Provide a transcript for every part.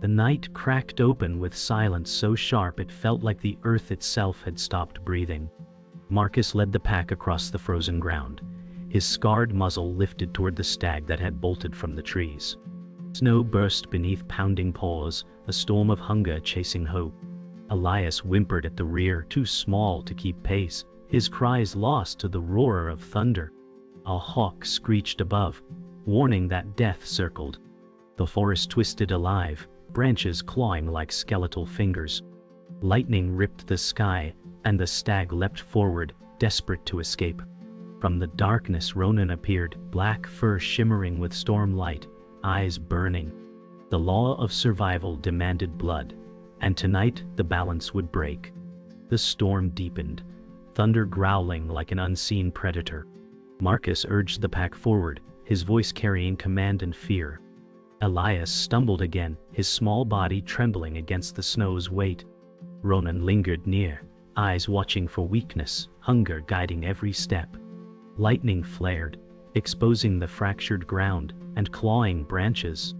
The night cracked open with silence so sharp it felt like the earth itself had stopped breathing. Marcus led the pack across the frozen ground, his scarred muzzle lifted toward the stag that had bolted from the trees. Snow burst beneath pounding paws, a storm of hunger chasing hope. Elias whimpered at the rear, too small to keep pace, his cries lost to the roar of thunder. A hawk screeched above, warning that death circled. The forest twisted alive, branches clawing like skeletal fingers. Lightning ripped the sky, and the stag leapt forward, desperate to escape. From the darkness Ronan appeared, black fur shimmering with storm light, eyes burning. The law of survival demanded blood, and tonight the balance would break. The storm deepened, thunder growling like an unseen predator. Marcus urged the pack forward, his voice carrying command and fear. Elias stumbled again, his small body trembling against the snow's weight. Ronan lingered near, eyes watching for weakness, hunger guiding every step. Lightning flared, exposing the fractured ground and clawing branches.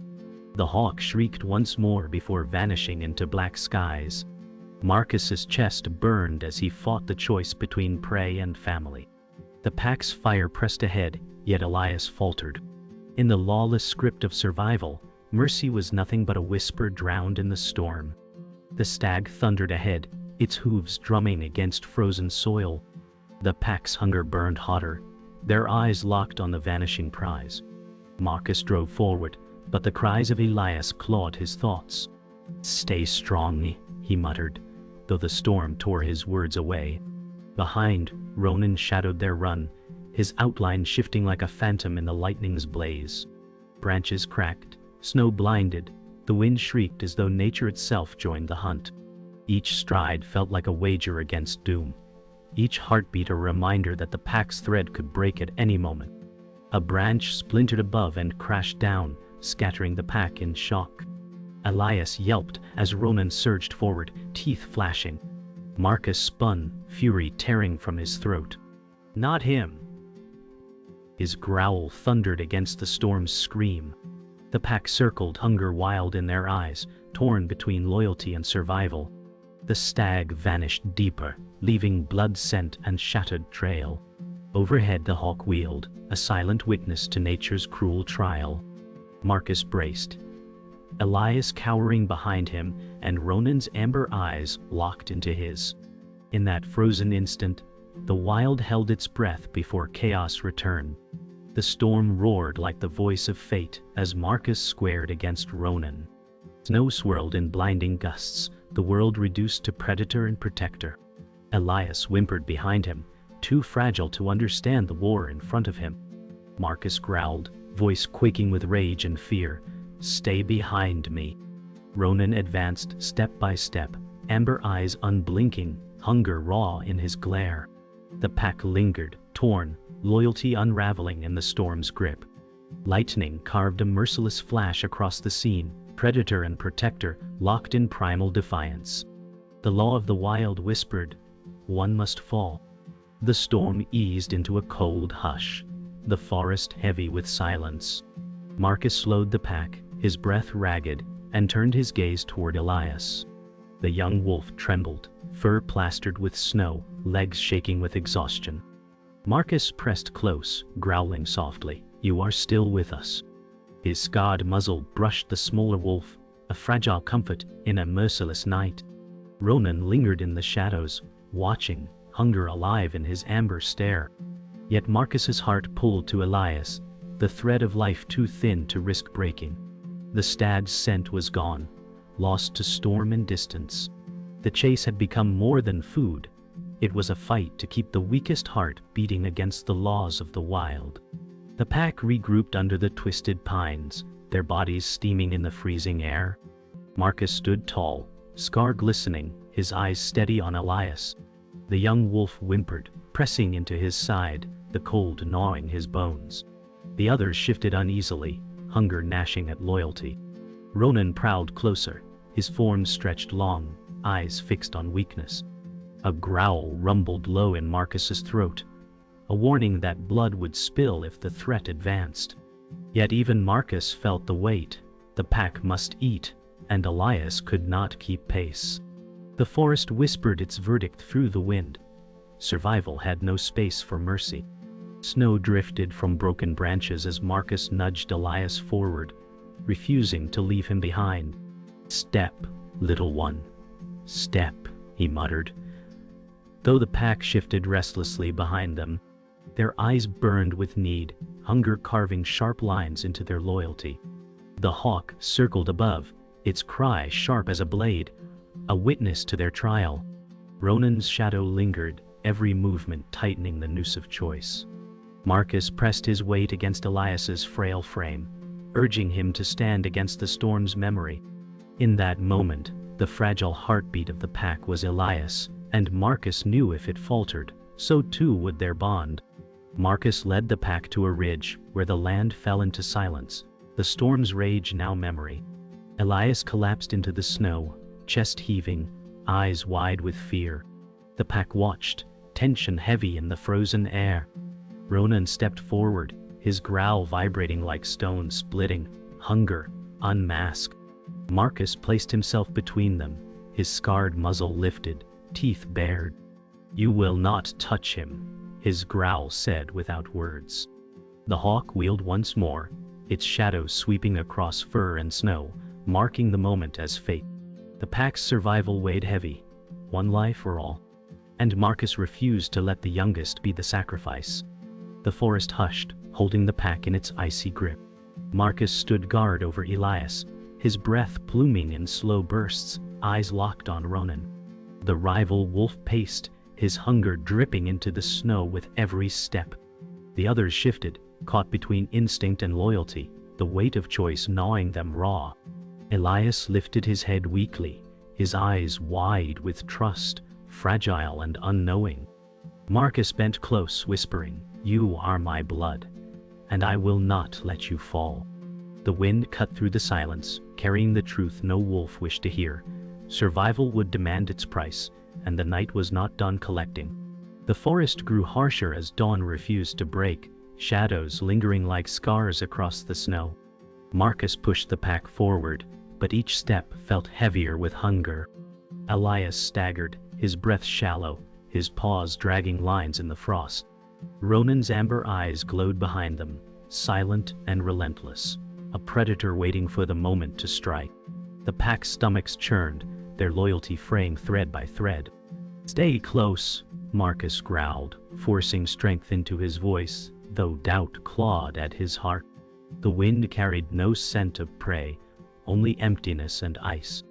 The hawk shrieked once more before vanishing into black skies. Marcus's chest burned as he fought the choice between prey and family. The pack's fire pressed ahead, yet Elias faltered. In the lawless script of survival, mercy was nothing but a whisper drowned in the storm. The stag thundered ahead, its hooves drumming against frozen soil. The pack's hunger burned hotter, their eyes locked on the vanishing prize. Marcus drove forward, but the cries of Elias clawed his thoughts. "Stay strong," he muttered, though the storm tore his words away. Behind, Ronan shadowed their run, his outline shifting like a phantom in the lightning's blaze. Branches cracked, snow blinded, the wind shrieked as though nature itself joined the hunt. Each stride felt like a wager against doom, each heartbeat a reminder that the pack's thread could break at any moment. A branch splintered above and crashed down, scattering the pack in shock. Elias yelped as Ronan surged forward, teeth flashing. Marcus spun, fury tearing from his throat. "Not him!" His growl thundered against the storm's scream. The pack circled, hunger wild in their eyes, torn between loyalty and survival. The stag vanished deeper, leaving blood scent and shattered trail. Overhead the hawk wheeled, a silent witness to nature's cruel trial. Marcus braced, Elias cowering behind him, and Ronan's amber eyes locked into his. In that frozen instant, the wild held its breath before chaos returned. The storm roared like the voice of fate as Marcus squared against Ronan. Snow swirled in blinding gusts, the world reduced to predator and protector. Elias whimpered behind him, too fragile to understand the war in front of him. Marcus growled, voice quaking with rage and fear, "Stay behind me." Ronan advanced step by step, amber eyes unblinking, hunger raw in his glare. The pack lingered, torn, loyalty unraveling in the storm's grip. Lightning carved a merciless flash across the scene, predator and protector locked in primal defiance. The law of the wild whispered, "One must fall." The storm eased into a cold hush, the forest heavy with silence. Marcus slowed the pack, his breath ragged, and turned his gaze toward Elias. The young wolf trembled, fur plastered with snow, legs shaking with exhaustion. Marcus pressed close, growling softly, "You are still with us." His scarred muzzle brushed the smaller wolf, a fragile comfort in a merciless night. Ronan lingered in the shadows, watching, hunger alive in his amber stare. Yet Marcus's heart pulled to Elias, the thread of life too thin to risk breaking. The stag's scent was gone, lost to storm and distance. The chase had become more than food. It was a fight to keep the weakest heart beating against the laws of the wild. The pack regrouped under the twisted pines, their bodies steaming in the freezing air. Marcus stood tall, scar glistening, his eyes steady on Elias. The young wolf whimpered, pressing into his side, the cold gnawing his bones. The others shifted uneasily, hunger gnashing at loyalty. Ronan prowled closer, his form stretched long, eyes fixed on weakness. A growl rumbled low in Marcus's throat, a warning that blood would spill if the threat advanced. Yet even Marcus felt the weight. The pack must eat, and Elias could not keep pace. The forest whispered its verdict through the wind. Survival had no space for mercy. Snow drifted from broken branches as Marcus nudged Elias forward, refusing to leave him behind. "Step, little one. Step," he muttered. Though the pack shifted restlessly behind them, their eyes burned with need, hunger carving sharp lines into their loyalty. The hawk circled above, its cry sharp as a blade, a witness to their trial. Ronan's shadow lingered, every movement tightening the noose of choice. Marcus pressed his weight against Elias's frail frame, urging him to stand against the storm's memory. In that moment, the fragile heartbeat of the pack was Elias, and Marcus knew if it faltered, so too would their bond. Marcus led the pack to a ridge where the land fell into silence, the storm's rage now memory. Elias collapsed into the snow, chest heaving, eyes wide with fear. The pack watched, tension heavy in the frozen air. Ronan stepped forward, his growl vibrating like stone splitting, hunger, unmasked. Marcus placed himself between them, his scarred muzzle lifted, teeth bared. "You will not touch him," his growl said without words. The hawk wheeled once more, its shadow sweeping across fur and snow, marking the moment as fate. The pack's survival weighed heavy, one life or all, and Marcus refused to let the youngest be the sacrifice. The forest hushed, holding the pack in its icy grip. Marcus stood guard over Elias, his breath pluming in slow bursts, eyes locked on Ronan. The rival wolf paced, his hunger dripping into the snow with every step. The others shifted, caught between instinct and loyalty, the weight of choice gnawing them raw. Elias lifted his head weakly, his eyes wide with trust, fragile and unknowing. Marcus bent close, whispering, "You are my blood, and I will not let you fall." The wind cut through the silence, carrying the truth no wolf wished to hear. Survival would demand its price, and the night was not done collecting. The forest grew harsher as dawn refused to break, shadows lingering like scars across the snow. Marcus pushed the pack forward, but each step felt heavier with hunger. Elias staggered, his breath shallow, his paws dragging lines in the frost. Ronan's amber eyes glowed behind them, silent and relentless, a predator waiting for the moment to strike. The pack's stomachs churned, their loyalty fraying thread by thread. "Stay close," Marcus growled, forcing strength into his voice, though doubt clawed at his heart. The wind carried no scent of prey, only emptiness and ice.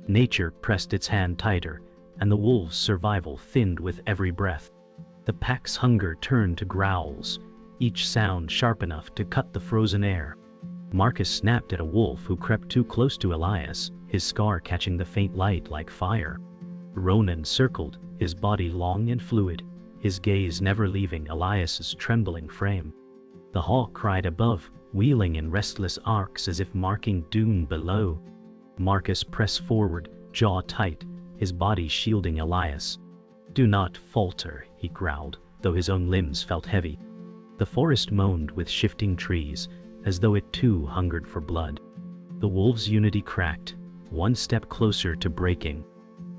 Nature pressed its hand tighter, and the wolves' survival thinned with every breath. The pack's hunger turned to growls, each sound sharp enough to cut the frozen air. Marcus snapped at a wolf who crept too close to Elias, his scar catching the faint light like fire. Ronan circled, his body long and fluid, his gaze never leaving Elias's trembling frame. The hawk cried above, wheeling in restless arcs as if marking doom below. Marcus pressed forward, jaw tight, his body shielding Elias. "Do not falter," he growled, though his own limbs felt heavy. The forest moaned with shifting trees, as though it too hungered for blood. The wolves' unity cracked, one step closer to breaking.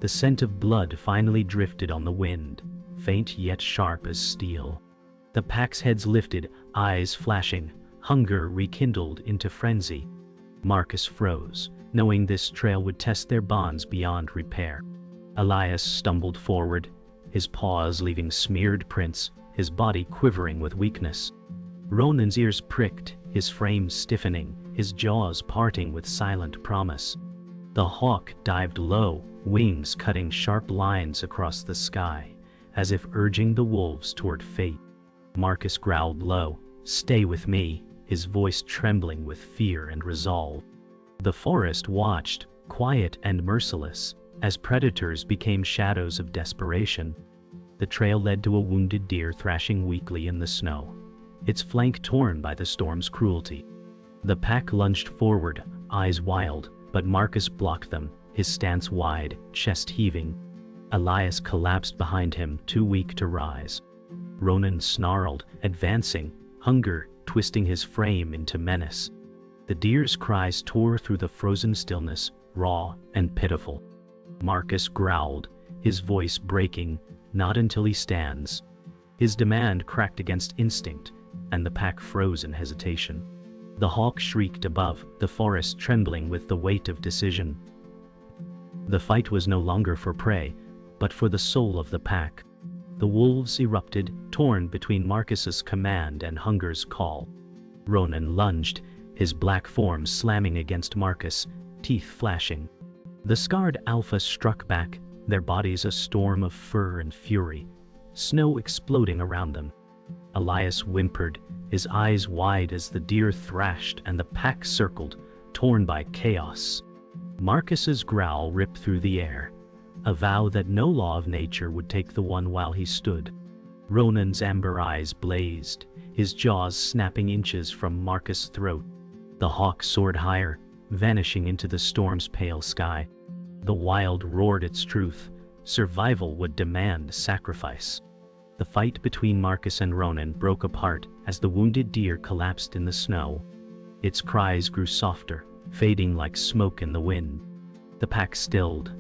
The scent of blood finally drifted on the wind, faint yet sharp as steel. The pack's heads lifted, eyes flashing, hunger rekindled into frenzy. Marcus froze, knowing this trail would test their bonds beyond repair. Elias stumbled forward, his paws leaving smeared prints, his body quivering with weakness. Ronan's ears pricked, his frame stiffening, his jaws parting with silent promise. The hawk dived low, wings cutting sharp lines across the sky, as if urging the wolves toward fate. Marcus growled low, "Stay with me," his voice trembling with fear and resolve. The forest watched, quiet and merciless, as predators became shadows of desperation. The trail led to a wounded deer thrashing weakly in the snow, its flank torn by the storm's cruelty. The pack lunged forward, eyes wild, but Marcus blocked them, his stance wide, chest heaving. Elias collapsed behind him, too weak to rise. Ronan snarled, advancing, hunger twisting his frame into menace. The deer's cries tore through the frozen stillness, raw and pitiful. Marcus growled, his voice breaking, "Not until he stands." His demand cracked against instinct, and the pack froze in hesitation. The hawk shrieked above, the forest trembling with the weight of decision. The fight was no longer for prey, but for the soul of the pack. The wolves erupted, torn between Marcus's command and hunger's call. Ronan lunged, his black form slamming against Marcus, teeth flashing. The scarred alpha struck back, their bodies a storm of fur and fury, snow exploding around them. Elias whimpered, his eyes wide as the deer thrashed and the pack circled, torn by chaos. Marcus's growl ripped through the air, a vow that no law of nature would take the one while he stood. Ronan's amber eyes blazed, his jaws snapping inches from Marcus' throat. The hawk soared higher, vanishing into the storm's pale sky. The wild roared its truth. Survival would demand sacrifice. The fight between Marcus and Ronan broke apart as the wounded deer collapsed in the snow. Its cries grew softer, fading like smoke in the wind. The pack stilled,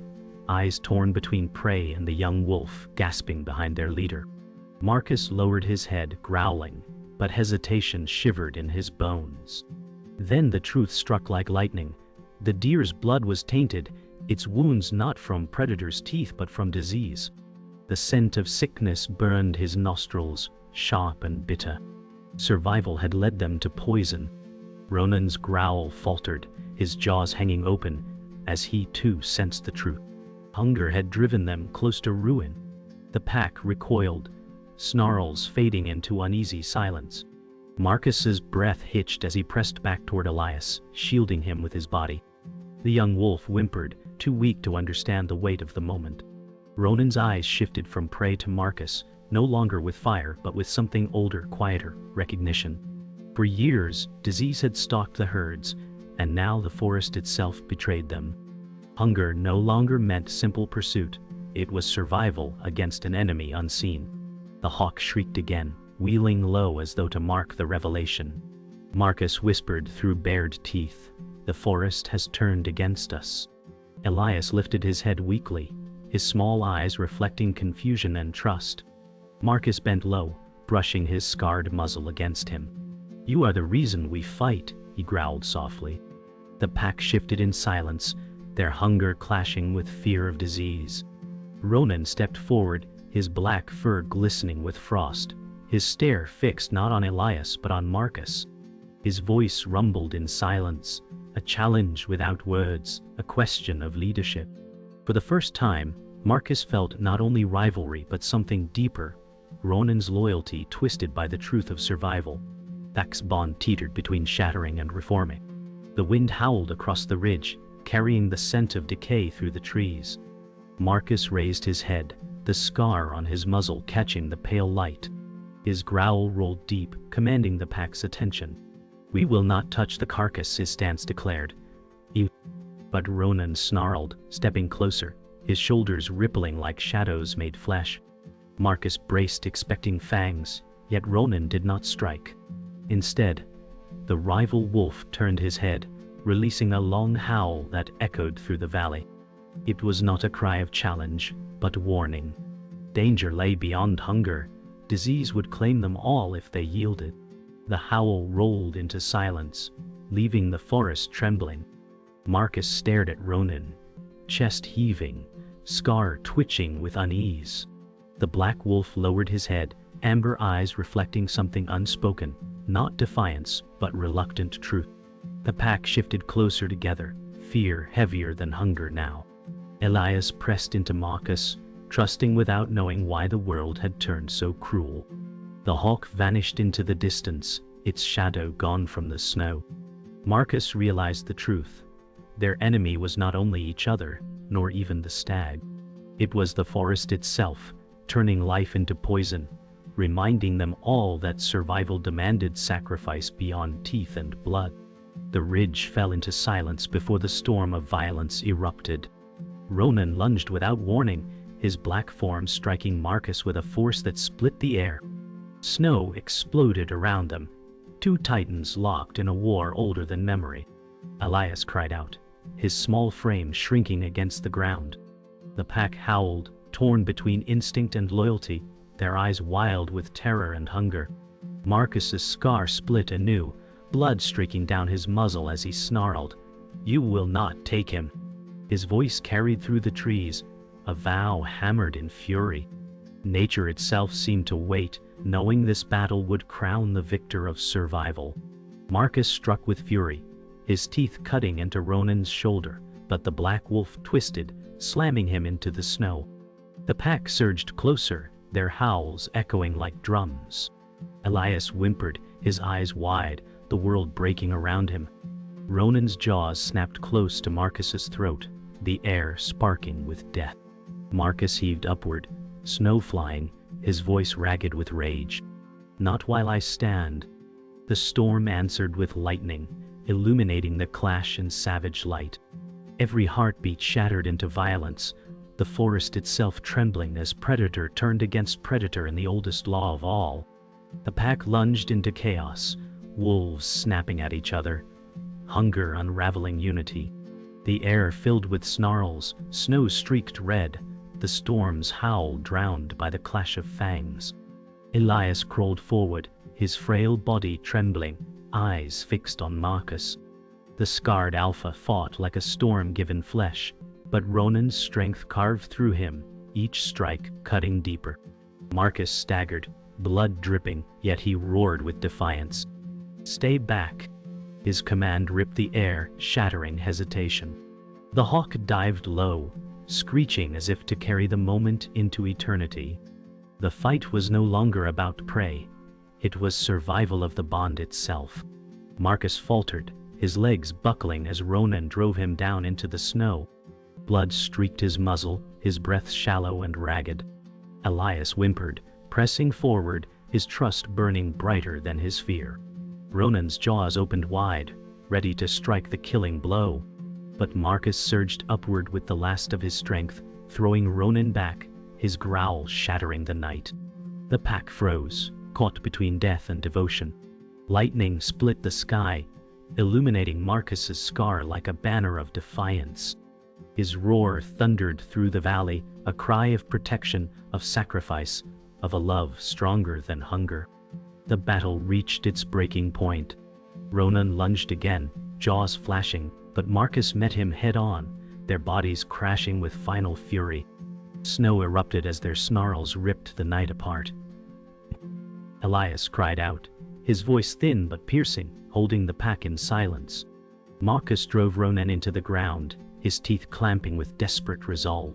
eyes torn between prey and the young wolf gasping behind their leader. Marcus lowered his head, growling, but hesitation shivered in his bones. Then the truth struck like lightning. The deer's blood was tainted, its wounds not from predator's teeth but from disease. The scent of sickness burned his nostrils, sharp and bitter. Survival had led them to poison. Ronan's growl faltered, his jaws hanging open, as he too sensed the truth. Hunger had driven them close to ruin. The pack recoiled, snarls fading into uneasy silence. Marcus's breath hitched as he pressed back toward Elias, shielding him with his body. The young wolf whimpered, too weak to understand the weight of the moment. Ronan's eyes shifted from prey to Marcus, no longer with fire but with something older, quieter, recognition. For years, disease had stalked the herds, and now the forest itself betrayed them. Hunger no longer meant simple pursuit, it was survival against an enemy unseen. The hawk shrieked again, wheeling low as though to mark the revelation. Marcus whispered through bared teeth, "The forest has turned against us." Elias lifted his head weakly, his small eyes reflecting confusion and trust. Marcus bent low, brushing his scarred muzzle against him. "You are the reason we fight," he growled softly. The pack shifted in silence, their hunger clashing with fear of disease. Ronan stepped forward, his black fur glistening with frost, his stare fixed not on Elias but on Marcus. His voice rumbled in silence, a challenge without words, a question of leadership. For the first time, Marcus felt not only rivalry but something deeper, Ronan's loyalty twisted by the truth of survival. Pack's bond teetered between shattering and reforming. The wind howled across the ridge, carrying the scent of decay through the trees. Marcus raised his head, the scar on his muzzle catching the pale light. His growl rolled deep, commanding the pack's attention. "We will not touch the carcass," his stance declared. But Ronan snarled, stepping closer, his shoulders rippling like shadows made flesh. Marcus braced, expecting fangs, yet Ronan did not strike. Instead, the rival wolf turned his head, releasing a long howl that echoed through the valley. It was not a cry of challenge, but warning. Danger lay beyond hunger. Disease would claim them all if they yielded. The howl rolled into silence, leaving the forest trembling. Marcus stared at Ronan, chest heaving, scar twitching with unease. The black wolf lowered his head, amber eyes reflecting something unspoken, not defiance, but reluctant truth. The pack shifted closer together, fear heavier than hunger now. Elias pressed into Marcus, trusting without knowing why the world had turned so cruel. The hawk vanished into the distance, its shadow gone from the snow. Marcus realized the truth. Their enemy was not only each other, nor even the stag. It was the forest itself, turning life into poison, reminding them all that survival demanded sacrifice beyond teeth and blood. The ridge fell into silence before the storm of violence erupted. Ronan lunged without warning, his black form striking Marcus with a force that split the air. Snow exploded around them, two titans locked in a war older than memory. Elias cried out, his small frame shrinking against the ground. The pack howled, torn between instinct and loyalty, their eyes wild with terror and hunger. Marcus's scar split anew, blood streaking down his muzzle as he snarled, "You will not take him." His voice carried through the trees, a vow hammered in fury. Nature itself seemed to wait, knowing this battle would crown the victor of survival. Marcus struck with fury, his teeth cutting into Ronan's shoulder, but the black wolf twisted, slamming him into the snow. The pack surged closer, their howls echoing like drums. Elias whimpered, his eyes wide, the world breaking around him. Ronan's jaws snapped close to Marcus's throat, the air sparking with death. Marcus heaved upward, snow flying, his voice ragged with rage. "Not while I stand." The storm answered with lightning, illuminating the clash in savage light. Every heartbeat shattered into violence, the forest itself trembling as predator turned against predator in the oldest law of all. The pack lunged into chaos, wolves snapping at each other, hunger unraveling unity. The air filled with snarls, snow streaked red, the storm's howl drowned by the clash of fangs. Elias crawled forward, his frail body trembling, eyes fixed on Marcus. The scarred alpha fought like a storm-given flesh, but Ronan's strength carved through him, each strike cutting deeper. Marcus staggered, blood dripping, yet he roared with defiance. "Stay back." His command ripped the air, shattering hesitation. The hawk dived low, screeching as if to carry the moment into eternity. The fight was no longer about prey. It was survival of the bond itself. Marcus faltered, his legs buckling as Ronan drove him down into the snow. Blood streaked his muzzle, his breath shallow and ragged. Elias whimpered, pressing forward, his trust burning brighter than his fear. Ronan's jaws opened wide, ready to strike the killing blow. But Marcus surged upward with the last of his strength, throwing Ronan back, his growl shattering the night. The pack froze, caught between death and devotion. Lightning split the sky, illuminating Marcus's scar like a banner of defiance. His roar thundered through the valley, a cry of protection, of sacrifice, of a love stronger than hunger. The battle reached its breaking point. Ronan lunged again, jaws flashing, but Marcus met him head-on, their bodies crashing with final fury. Snow erupted as their snarls ripped the night apart. Elias cried out, his voice thin but piercing, holding the pack in silence. Marcus drove Ronan into the ground, his teeth clamping with desperate resolve.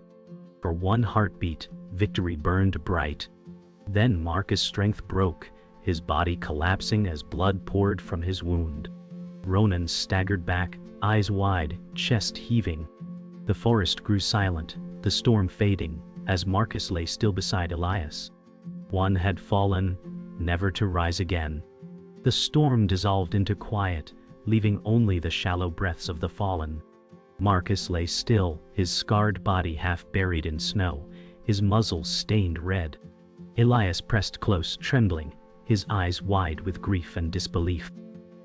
For one heartbeat, victory burned bright. Then Marcus' strength broke, his body collapsing as blood poured from his wound. Ronan staggered back, eyes wide, chest heaving. The forest grew silent, the storm fading, as Marcus lay still beside Elias. One had fallen, never to rise again. The storm dissolved into quiet, leaving only the shallow breaths of the fallen. Marcus lay still, his scarred body half buried in snow, his muzzle stained red. Elias pressed close, trembling, his eyes wide with grief and disbelief.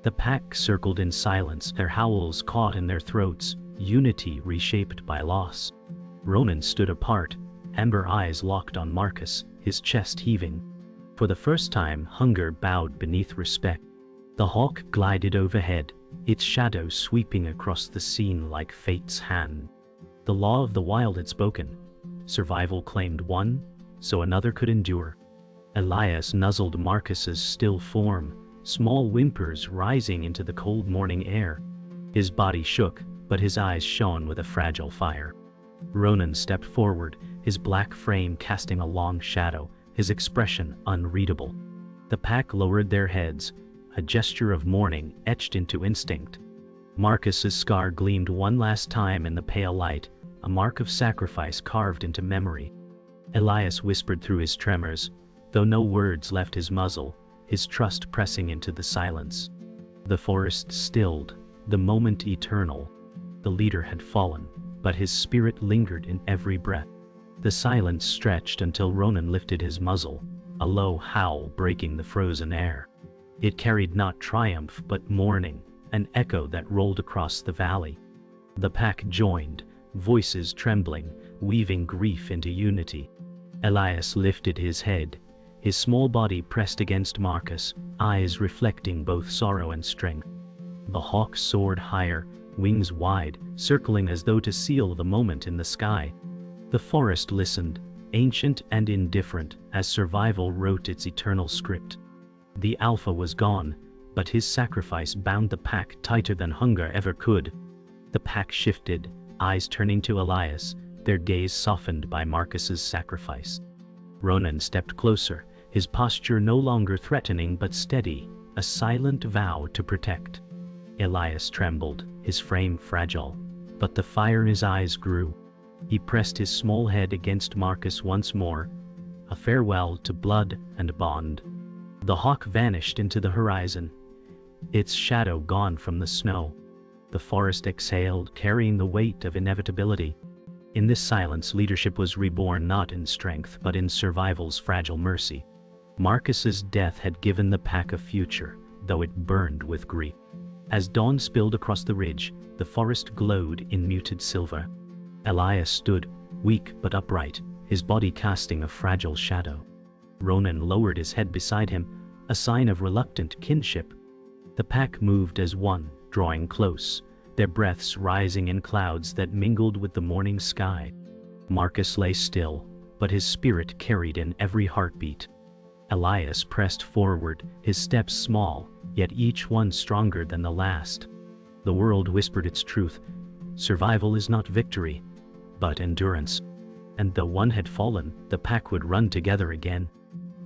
The pack circled in silence, their howls caught in their throats, unity reshaped by loss. Ronan stood apart, amber eyes locked on Marcus, his chest heaving. For the first time, hunger bowed beneath respect. The hawk glided overhead, its shadow sweeping across the scene like fate's hand. The law of the wild had spoken. Survival claimed one, so another could endure. Elias nuzzled Marcus's still form, small whimpers rising into the cold morning air. His body shook, but his eyes shone with a fragile fire. Ronan stepped forward, his black frame casting a long shadow, his expression unreadable. The pack lowered their heads, a gesture of mourning etched into instinct. Marcus's scar gleamed one last time in the pale light, a mark of sacrifice carved into memory. Elias whispered through his tremors, though no words left his muzzle, his trust pressing into the silence. The forest stilled, the moment eternal. The leader had fallen, but his spirit lingered in every breath. The silence stretched until Ronan lifted his muzzle, a low howl breaking the frozen air. It carried not triumph but mourning, an echo that rolled across the valley. The pack joined, voices trembling, weaving grief into unity. Elias lifted his head, his small body pressed against Marcus, eyes reflecting both sorrow and strength. The hawk soared higher, wings wide, circling as though to seal the moment in the sky. The forest listened, ancient and indifferent, as survival wrote its eternal script. The alpha was gone, but his sacrifice bound the pack tighter than hunger ever could. The pack shifted, eyes turning to Elias, their gaze softened by Marcus's sacrifice. Ronan stepped closer, his posture no longer threatening but steady, a silent vow to protect. Elias trembled, his frame fragile, but the fire in his eyes grew. He pressed his small head against Marcus once more, a farewell to blood and bond. The hawk vanished into the horizon, its shadow gone from the snow. The forest exhaled, carrying the weight of inevitability. In this silence, leadership was reborn not in strength but in survival's fragile mercy. Marcus's death had given the pack a future, though it burned with grief. As dawn spilled across the ridge, the forest glowed in muted silver. Elias stood, weak but upright, his body casting a fragile shadow. Ronan lowered his head beside him, a sign of reluctant kinship. The pack moved as one, drawing close, their breaths rising in clouds that mingled with the morning sky. Marcus lay still, but his spirit carried in every heartbeat. Elias pressed forward, his steps small, yet each one stronger than the last. The world whispered its truth. Survival is not victory, but endurance. And though one had fallen, the pack would run together again.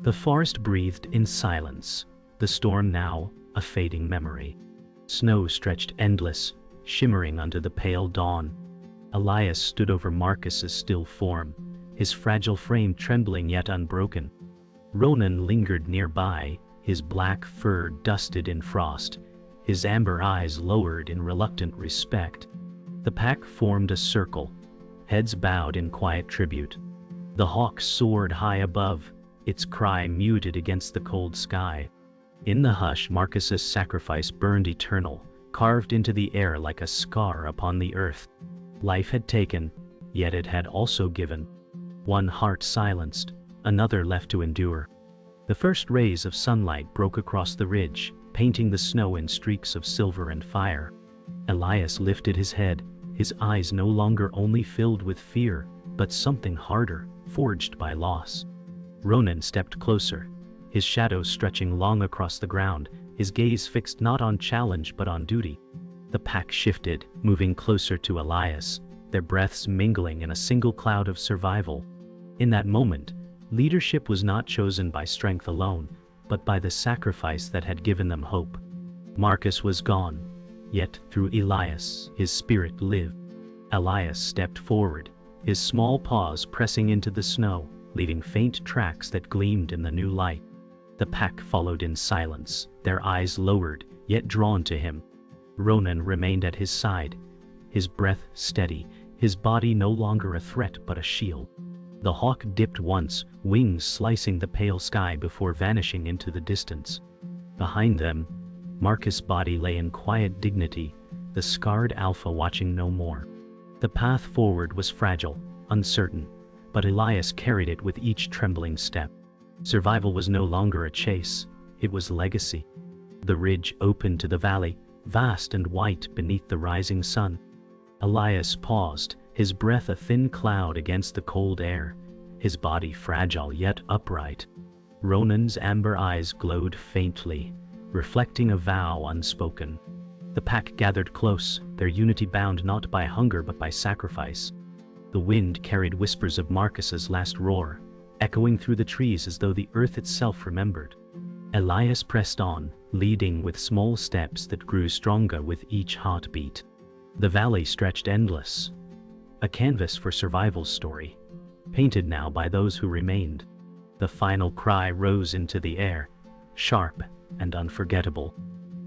The forest breathed in silence, the storm now a fading memory. Snow stretched endless, shimmering under the pale dawn. Elias stood over Marcus's still form, his fragile frame trembling yet unbroken. Ronan lingered nearby, his black fur dusted in frost, his amber eyes lowered in reluctant respect. The pack formed a circle, heads bowed in quiet tribute. The hawk soared high above, its cry muted against the cold sky. In the hush, Marcus's sacrifice burned eternal, carved into the air like a scar upon the earth. Life had taken, yet it had also given. One heart silenced, another left to endure. The first rays of sunlight broke across the ridge, painting the snow in streaks of silver and fire. Elias lifted his head, his eyes no longer only filled with fear, but something harder, forged by loss. Ronan stepped closer, his shadow stretching long across the ground, his gaze fixed not on challenge but on duty. The pack shifted, moving closer to Elias, their breaths mingling in a single cloud of survival. In that moment, leadership was not chosen by strength alone, but by the sacrifice that had given them hope. Marcus was gone, yet through Elias, his spirit lived. Elias stepped forward, his small paws pressing into the snow, leaving faint tracks that gleamed in the new light. The pack followed in silence, their eyes lowered, yet drawn to him. Ronan remained at his side, his breath steady, his body no longer a threat but a shield. The hawk dipped once, wings slicing the pale sky before vanishing into the distance. Behind them, Marcus' body lay in quiet dignity, the scarred alpha watching no more. The path forward was fragile, uncertain, but Elias carried it with each trembling step. Survival was no longer a chase, it was legacy. The ridge opened to the valley, vast and white beneath the rising sun. Elias paused, his breath a thin cloud against the cold air, his body fragile yet upright. Ronan's amber eyes glowed faintly, reflecting a vow unspoken. The pack gathered close, their unity bound not by hunger but by sacrifice. The wind carried whispers of Marcus's last roar, echoing through the trees as though the earth itself remembered. Elias pressed on, leading with small steps that grew stronger with each heartbeat. The valley stretched endless, a canvas for survival's story, painted now by those who remained. The final cry rose into the air, sharp and unforgettable.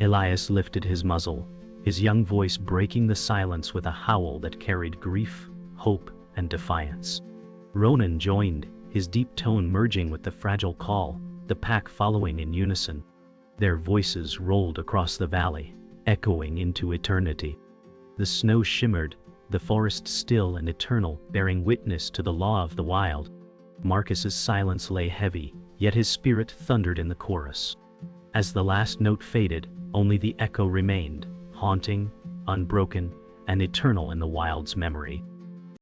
Elias lifted his muzzle, his young voice breaking the silence with a howl that carried grief, hope, and defiance. Ronan joined, his deep tone merging with the fragile call, the pack following in unison. Their voices rolled across the valley, echoing into eternity. The snow shimmered, the forest still and eternal, bearing witness to the law of the wild. Marcus's silence lay heavy, yet his spirit thundered in the chorus. As the last note faded, only the echo remained, haunting, unbroken, and eternal in the wild's memory.